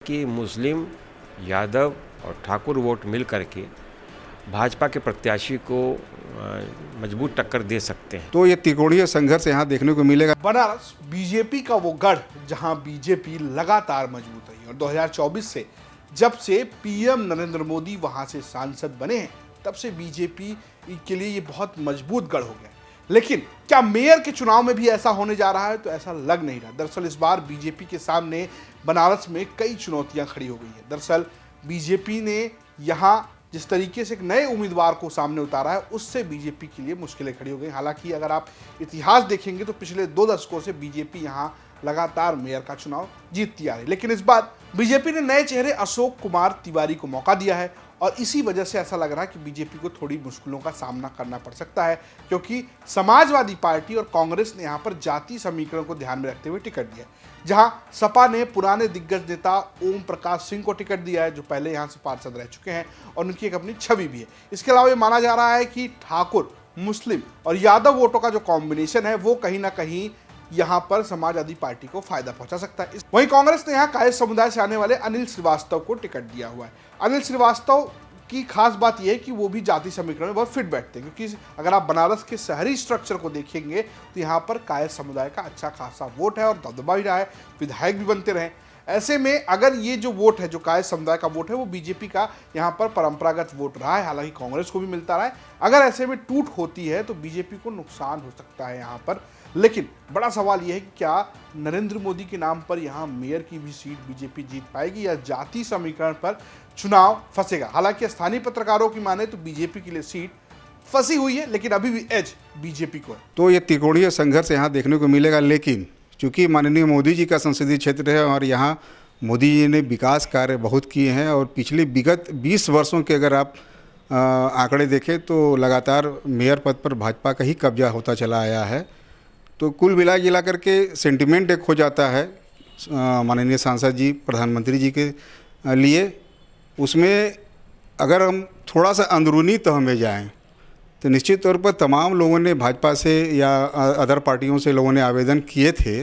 कि मुस्लिम, यादव और ठाकुर वोट मिल करके भाजपा के प्रत्याशी को मजबूत टक्कर दे सकते हैं। तो ये त्रिकोणीय संघर्ष यहाँ देखने को मिलेगा। बनारस बीजेपी का वो गढ़ जहां बीजेपी लगातार मजबूत रही और 2024 से जब से पीएम नरेंद्र मोदी वहां से सांसद बने हैं तब से बीजेपी के लिए ये बहुत मजबूत गढ़ हो गया। लेकिन क्या मेयर के चुनाव में भी ऐसा होने जा रहा है? तो ऐसा लग नहीं रहा। दरअसल इस बार बीजेपी के सामने बनारस में कई चुनौतियां खड़ी हो गई है। दरअसल बीजेपी ने यहाँ जिस तरीके से एक नए उम्मीदवार को सामने उतारा है उससे बीजेपी के लिए मुश्किलें खड़ी हो गई। हालांकि अगर आप इतिहास देखेंगे तो पिछले 2 दशकों से बीजेपी यहाँ लगातार मेयर का चुनाव जीतती आ रही, लेकिन इस बार बीजेपी ने नए चेहरे अशोक कुमार तिवारी को मौका दिया है और इसी वजह से ऐसा लग रहा है कि बीजेपी को थोड़ी मुश्किलों का सामना करना पड़ सकता है, क्योंकि समाजवादी पार्टी और कांग्रेस ने यहाँ पर जाति समीकरण को ध्यान में रखते हुए टिकट दिया। जहां सपा ने पुराने दिग्गज नेता ओम प्रकाश सिंह को टिकट दिया है, जो पहले यहाँ से पार्षद रह चुके हैं और उनकी एक अपनी छवि भी है। इसके अलावा ये माना जा रहा है कि ठाकुर, मुस्लिम और यादव वोटों का जो कॉम्बिनेशन है वो कहीं ना कहीं यहाँ पर समाजवादी पार्टी को फायदा पहुंचा सकता है। वहीं कांग्रेस ने यहाँ कायस्थ समुदाय से आने वाले अनिल श्रीवास्तव को टिकट दिया हुआ है। अनिल श्रीवास्तव की खास बात यह है कि वो भी जाति समीकरण में बहुत फिट बैठते हैं, क्योंकि अगर आप बनारस के शहरी स्ट्रक्चर को देखेंगे तो यहाँ पर कायस्थ समुदाय का अच्छा खासा वोट है और दबदबा भी रहा है, विधायक भी बनते रहे। ऐसे में अगर ये जो वोट है, जो कायस्थ समुदाय का वोट है, वो बीजेपी का यहाँ पर परंपरागत वोट रहा है, हालांकि कांग्रेस को भी मिलता रहा है। अगर ऐसे में टूट होती है तो बीजेपी को नुकसान हो सकता है यहाँ पर। लेकिन बड़ा सवाल यह है कि क्या नरेंद्र मोदी के नाम पर यहाँ मेयर की भी सीट बीजेपी जीत पाएगी या जाति समीकरण पर चुनाव फंसेगा। हालांकि स्थानीय पत्रकारों की माने तो बीजेपी के लिए सीट फंसी हुई है, लेकिन अभी भी एज बीजेपी को है। तो ये त्रिकोणीय संघर्ष यहाँ देखने को मिलेगा, लेकिन चूंकि माननीय मोदी जी का संसदीय क्षेत्र है और यहाँ मोदी जी ने विकास कार्य बहुत किए हैं और पिछले विगत 20 वर्षों के अगर आप आंकड़े देखें तो लगातार मेयर पद पर भाजपा का ही कब्जा होता चला आया है। तो कुल मिला करके सेंटिमेंट एक हो जाता है माननीय सांसद जी, प्रधानमंत्री जी के लिए। उसमें अगर हम थोड़ा सा अंदरूनी तह में जाएं तो निश्चित तौर पर तमाम लोगों ने भाजपा से या अदर पार्टियों से लोगों ने आवेदन किए थे,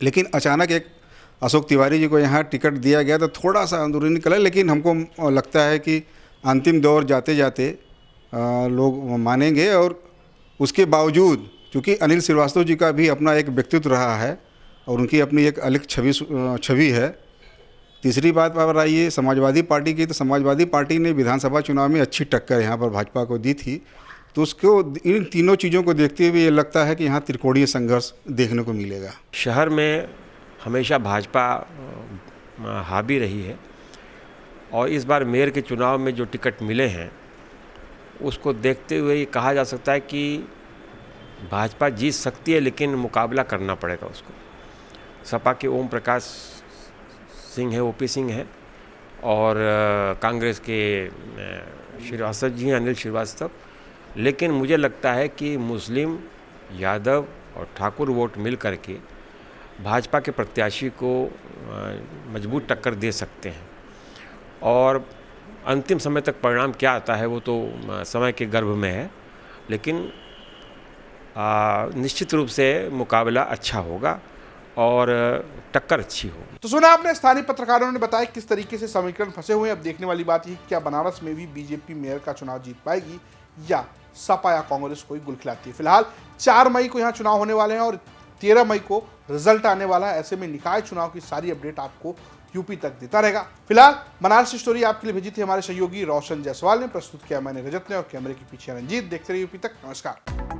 लेकिन अचानक एक अशोक तिवारी जी को यहाँ टिकट दिया गया तो थोड़ा सा अंदरूनी कलह। लेकिन हमको लगता है कि अंतिम दौर जाते जाते लोग मानेंगे। और उसके बावजूद चूँकि अनिल श्रीवास्तव जी का भी अपना एक व्यक्तित्व रहा है और उनकी अपनी एक अलग छवि है। तीसरी बात पर आइए समाजवादी पार्टी की, तो समाजवादी पार्टी ने विधानसभा चुनाव में अच्छी टक्कर यहाँ पर भाजपा को दी थी। तो उसको इन तीनों चीज़ों को देखते हुए ये लगता है कि यहाँ त्रिकोणीय संघर्ष देखने को मिलेगा। शहर में हमेशा भाजपा हावी रही है और इस बार मेयर के चुनाव में जो टिकट मिले हैं उसको देखते हुए ये कहा जा सकता है कि भाजपा जीत सकती है, लेकिन मुकाबला करना पड़ेगा उसको। सपा के ओम प्रकाश सिंह है, ओपी सिंह है, और कांग्रेस के श्रीवास्तव जी हैं, अनिल श्रीवास्तव। लेकिन मुझे लगता है कि मुस्लिम, यादव और ठाकुर वोट मिल करके भाजपा के प्रत्याशी को मजबूत टक्कर दे सकते हैं। और अंतिम समय तक परिणाम क्या आता है वो तो समय के गर्भ में है, लेकिन निश्चित रूप से मुकाबला अच्छा होगा और टक्कर अच्छी होगी। तो सुना आपने, स्थानीय पत्रकारों ने बताया किस तरीके से समीकरण फंसे हुए हैं। अब देखने वाली बात यह क्या बनारस में भी बीजेपी मेयर का चुनाव जीत पाएगी या सपा या कांग्रेस को ही गुल खिलाती है। फिलहाल 4 मई को यहाँ चुनाव होने वाले हैं और 13 मई को रिजल्ट आने वाला है। ऐसे में निकाय चुनाव की सारी अपडेट आपको यूपी तक देता रहेगा। फिलहाल बनारस स्टोरी आपके लिए भेजी थी हमारे सहयोगी रोशन जायसवाल ने, प्रस्तुत किया मैंने रजत ने और कैमरे के पीछे रंजीत। देखते रहिए यूपी तक। नमस्कार।